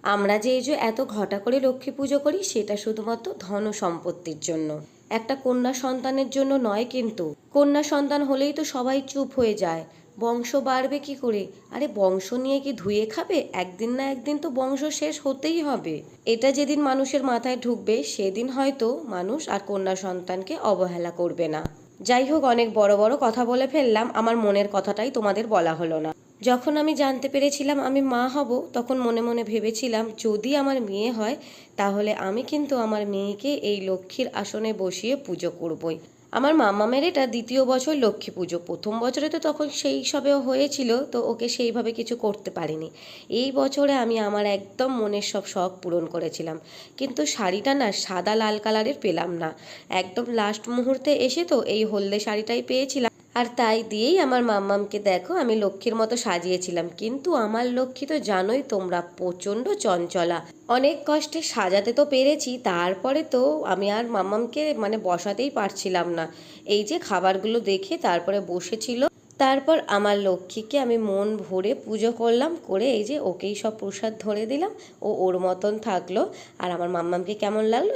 আমরা যে এই যে এত ঘটা করে লক্ষ্মী পুজো করি সেটা শুধুমাত্র ধন সম্পত্তির জন্য, একটা কন্যা সন্তানের জন্য নয়। কিন্তু কন্যা সন্তান হলেই তো সবাই চুপ হয়ে যায়, বংশ বাড়বে কি করে? আরে বংশ নিয়ে কি ধুয়ে খাবে? একদিন না একদিন তো বংশ শেষ হতেই হবে। এটা যেদিন মানুষের মাথায় ঢুকবে সেদিন হয়তো মানুষ আর কন্যা সন্তানকে অবহেলা করবে না। যাই হোক, অনেক বড় বড় কথা বলে ফেললাম, আমার মনের কথাটাই তোমাদের বলা হলো না। যখন আমি জানতে পেরেছিলাম আমি মা হব, তখন মনে মনে ভেবেছিলাম যদি আমার মেয়ে হয় তাহলে আমি কিন্তু আমার মেয়েকে এই লক্ষ্মীর আসনে বসিয়ে পুজো করবই। আমার মামামের এটা দ্বিতীয় বছর লক্ষ্মী পুজো। প্রথম বছরে তো তখন সেই সবেও হয়েছিল, তো ওকে সেইভাবে কিছু করতে পারিনি। এই বছরে আমি আমার একদম মনের সব শখ পূরণ করেছিলাম, কিন্তু শাড়িটা না সাদা লাল কালারের পেলাম না। একদম লাস্ট মুহূর্তে এসে তো এই হলদে শাড়িটাই পেয়েছিলাম, আর তাই দিয়েই আমার মাম্মামকে দেখো আমি লক্ষ্মীর মতো সাজিয়েছিলাম। কিন্তু আমার লক্ষ্মী তো জানোই তোমরা, প্রচণ্ড চঞ্চলা। অনেক কষ্টে সাজাতে তো পেরেছি, তারপরে তো আমি আর মাম্মামকে মানে বসাতেই পারছিলাম না। এই যে খাবারগুলো দেখে তারপরে বসেছিল, তারপর আমার লক্ষ্মীকে আমি মন ভরে পুজো করলাম, করে এই যে ওকেই সব প্রসাদ ধরে দিলাম। ও ওর মতন থাকলো। আর আমার মাম্মামকে কেমন লাগলো